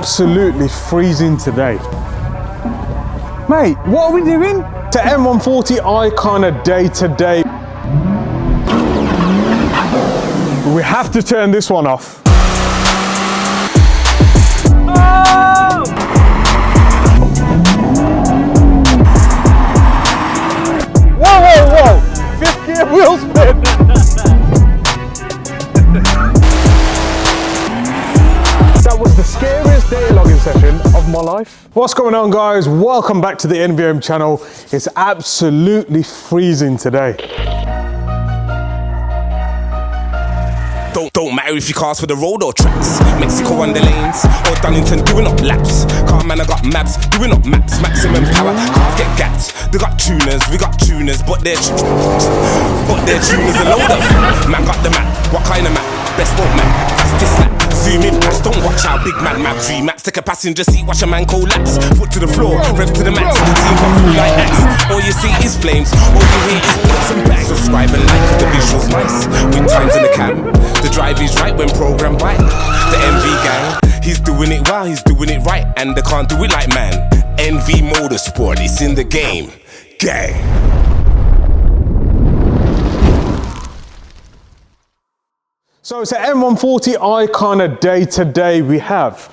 absolutely freezing today. Mate, what are we doing? It's an M140i kind of day today. We have to turn this one off. Oh! Whoa, whoa, whoa! Fifth gear wheel spin! That was the scariest day logging session of my life. What's going on, guys? Welcome back to the NVM channel. It's absolutely freezing today. Don't matter if you cars for the road or tracks. Mexico on the lanes or Donington doing up laps. Car man, I got maps doing up maps. Maximum power, cars get gapped. They got tuners, we got tuners, but their tuners are loaders. Man got the map, what kind of map? Best boat map, fastest lap. Zoom in, pass, don't watch out, big man map. 3 maps, take a passenger seat, watch a man collapse. Foot to the floor, rev to the max. Team come through like X. All you see is flames, all you hear is bullets and bangs. Subscribe and like, the visuals nice. With times in the cam, the drive is right when programmed by the NV gang. He's doing it well, he's doing it right, and they can't do it like man. NV Motorsport, it's in the game. Gang. So it's an M140i kind of day today. We have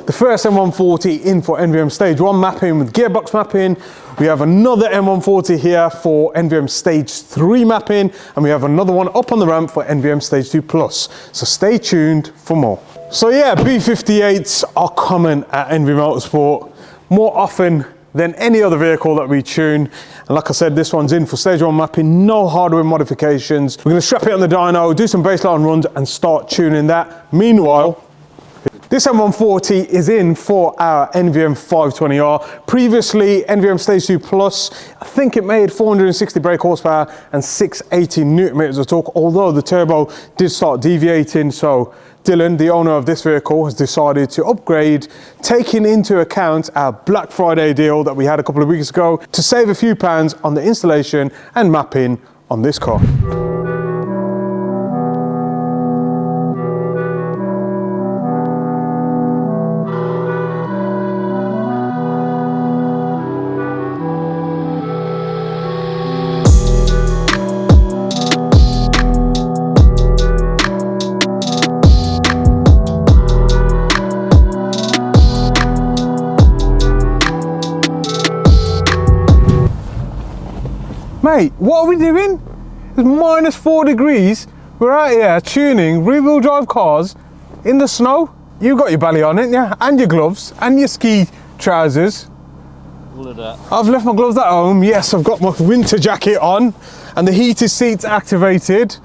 the first M140 in for NVM Stage 1 mapping with gearbox mapping. We have another M140 here for NVM Stage 3 mapping, and we have another one up on the ramp for NVM Stage 2 Plus. So stay tuned for more. So yeah, B58s are common at NV Motorsport more often than any other vehicle that we tune. And like I said, this one's in for Stage 1 mapping, no hardware modifications. We're gonna strap it on the dyno, do some baseline runs and start tuning that. Meanwhile, this M140 is in for our NVM 520R. Previously, NVM Stage 2 Plus, I think it made 460 brake horsepower and 680 Newton meters of torque, although the turbo did start deviating. So Dylan, the owner of this vehicle, has decided to upgrade, taking into account our Black Friday deal that we had a couple of weeks ago to save a few pounds on the installation and mapping on this car. Mate, what are we doing? It's minus 4 degrees. We're out here tuning rear-wheel drive cars in the snow. You got your belly on it, yeah? And your gloves, and your ski trousers. All of that. I've left my gloves at home. Yes, I've got my winter jacket on, and the heated seats activated.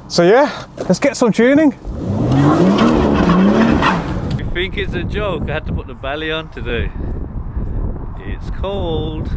So yeah, let's get some tuning. You think it's a joke? I had to put the belly on today. It's cold.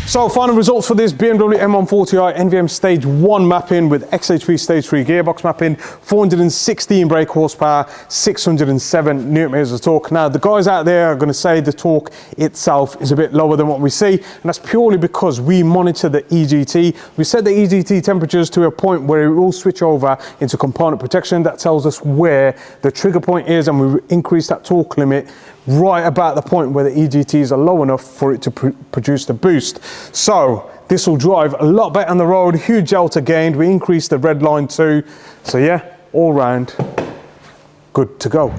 So final results for this BMW M140i NVM Stage 1 mapping with XHP Stage 3 gearbox mapping, 416 brake horsepower, 607 Newton meters of torque. Now the guys out there are going to say the torque itself is a bit lower than what we see, and that's purely because we monitor the EGT. We set the EGT temperatures to a point where it will switch over into component protection. That tells us where the trigger point is, and we increase that torque limit right about the point where the EGTs are low enough for it to produce the boost. So this will drive a lot better on the road, huge delta gained. We increased the red line too. So yeah, all round, good to go.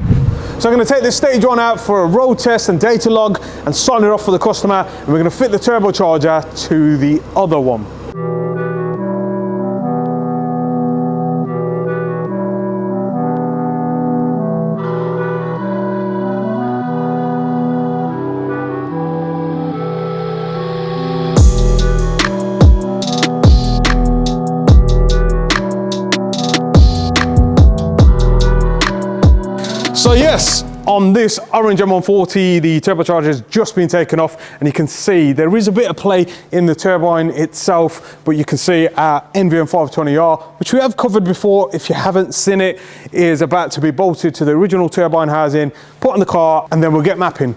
So I'm going to take this Stage 1 out for a road test and data log and sign it off for the customer. And we're going to fit the turbocharger to the other one. So yes, On this orange M140, the turbocharger has just been taken off, and you can see there is a bit of play in the turbine itself, but you can see our NVM520R, which we have covered before. If you haven't seen it, is about to be bolted to the original turbine housing, put on the car, and then we'll get mapping.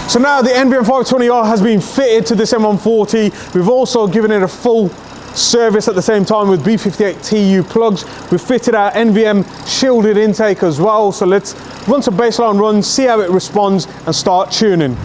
So now the NVM520R has been fitted to this M140. We've also given it a full service at the same time with B58 TU plugs. We've fitted our NVM shielded intake as well. So let's run some baseline runs, see how it responds, and start tuning.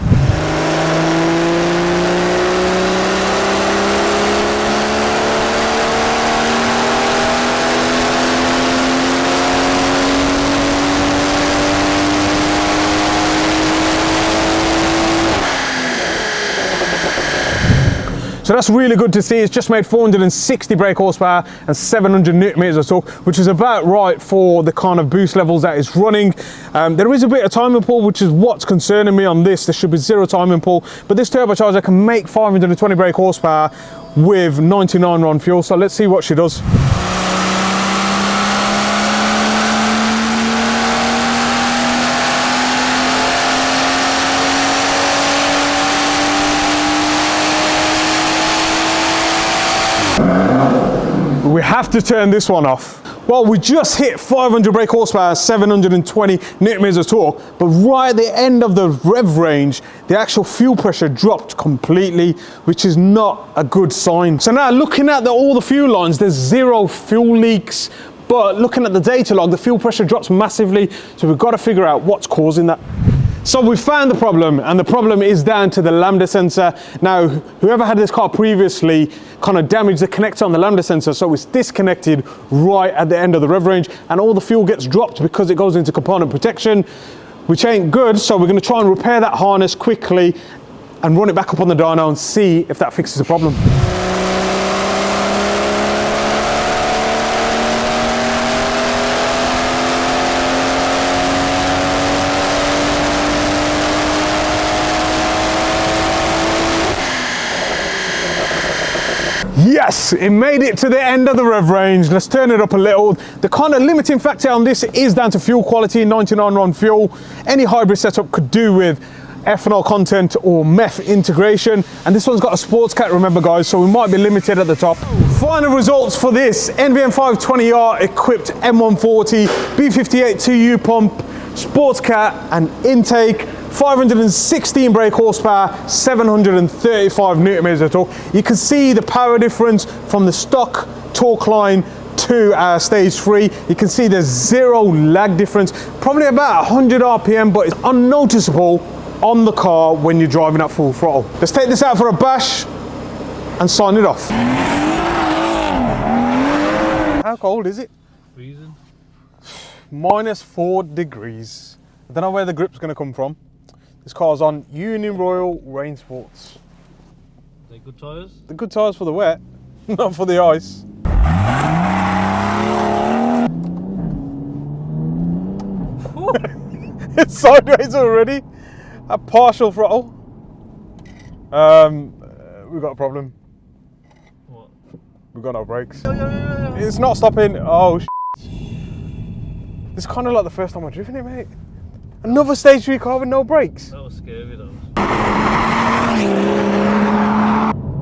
So that's really good to see. It's just made 460 brake horsepower and 700 newton meters of torque, which is about right for the kind of boost levels that it's running. There is a bit of timing pull, which is what's concerning me on this. There should be zero timing pull, but this turbocharger can make 520 brake horsepower with 99 RON fuel. So let's see what she does. We have to turn this one off. Well, we just hit 500 brake horsepower, 720 newton meters of torque, but right at the end of the rev range, the actual fuel pressure dropped completely, which is not a good sign. So now looking at all the fuel lines, there's zero fuel leaks, but looking at the data log, the fuel pressure drops massively, so we've got to figure out what's causing that. So we found the problem, and the problem is down to the lambda sensor. Now, whoever had this car previously kind of damaged the connector on the lambda sensor, so it's disconnected right at the end of the rev range, and all the fuel gets dropped because it goes into component protection, which ain't good. So we're going to try and repair that harness quickly and run it back up on the dyno and see if that fixes the problem. Yes, it made it to the end of the rev range. Let's turn it up a little. The kind of limiting factor on this is down to fuel quality, 99 RON fuel. Any hybrid setup could do with ethanol content or MEF integration. And this one's got a sports cat, remember guys, so we might be limited at the top. Final results for this NVM520R equipped M140, B58 TU pump, sports cat and intake. 516 brake horsepower, 735 newton meters of torque. You can see the power difference from the stock torque line to our stage 3. You can see there's zero lag difference, probably about 100 RPM, but it's unnoticeable on the car when you're driving at full throttle. Let's take this out for a bash and sign it off. How cold is it? Freezing. -4 degrees. I don't know where the grip's going to come from. This car's on Union Royal Rain Sports. Are they good tyres? The good tyres for the wet, not for the ice. It's sideways already. A partial throttle. We've got a problem. What? We've got no brakes. It's not stopping. Oh, It's kind of like the first time I've driven it, mate. Another stage 3 car with no brakes. That was scary though.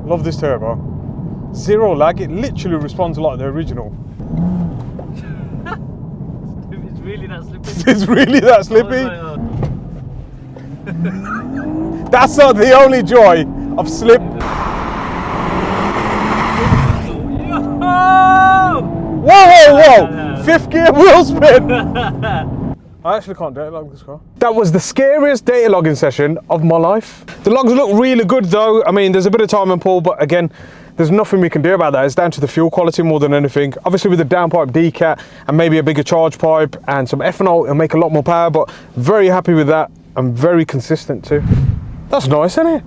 Love this turbo. Zero lag, it literally responds like the original. It's really that slippy. It's really that slippy. Oh. That's not the only joy of slip. Whoa! Fifth gear wheel spin! I actually can't data log this car. That was the scariest data logging session of my life. The logs look really good though. I mean, there's a bit of time and pull, but again, there's nothing we can do about that. It's down to the fuel quality more than anything. Obviously with the downpipe decat and maybe a bigger charge pipe and some ethanol, it'll make a lot more power, but very happy with that and very consistent too. That's nice, isn't it?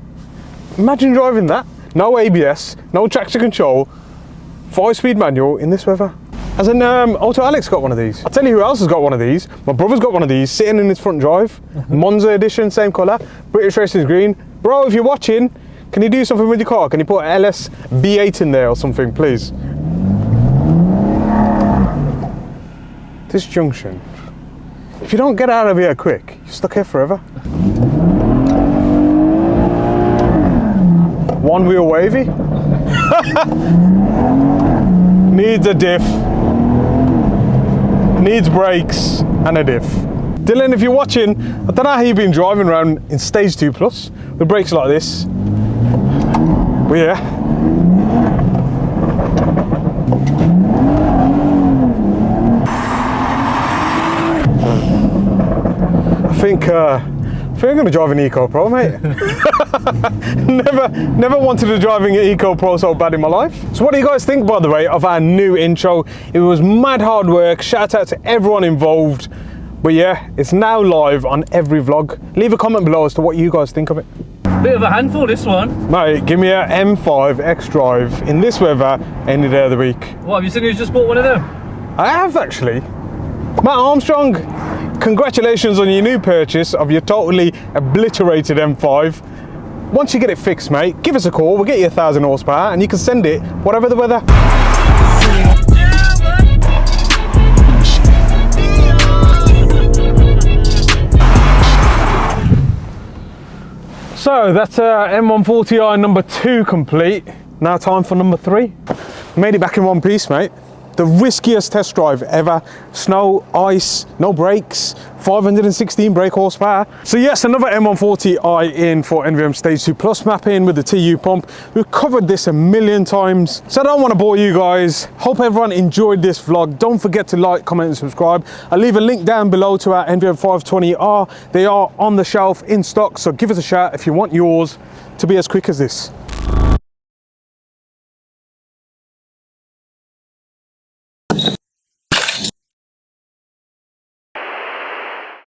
Imagine driving that. No ABS, no traction control, 5-speed manual in this weather. Hasn't Auto Alex got one of these? I'll tell you who else has got one of these. My brother's got one of these sitting in his front drive. Monza edition, same colour. British Racing's green. Bro, if you're watching, can you do something with your car? Can you put LS B8 in there or something, please? This junction. If you don't get out of here quick, you're stuck here forever. One wheel wavy. Needs a diff. Needs brakes and a diff. Dylan, if you're watching, I don't know how you've been driving around in stage 2 plus with brakes like this. But yeah. I think I'm going to drive an Eco Pro, mate. never wanted to drive an Eco Pro so bad in my life. So what do you guys think, by the way, of our new intro? It was mad hard work. Shout out to everyone involved. But yeah, it's now live on every vlog. Leave a comment below as to what you guys think of it. Bit of a handful, this one. Mate, give me a M5 X-Drive in this weather any day of the week. What, have you seen who's just bought one of them? I have actually. Matt Armstrong, congratulations on your new purchase of your totally obliterated M5. Once you get it fixed, mate, give us a call. We'll get you 1,000 horsepower and you can send it whatever the weather. So that's M140i number 2 complete. Now time for number 3. Made it back in one piece, mate. The riskiest test drive ever. Snow, ice, no brakes, 516 brake horsepower. So yes, another M140i in for NVM Stage 2 Plus mapping with the TU pump. We've covered this a million times, so I don't want to bore you guys. Hope everyone enjoyed this vlog. Don't forget to like, comment and subscribe. I'll leave a link down below to our NVM 520R. They are on the shelf in stock, so give us a shout if you want yours to be as quick as this.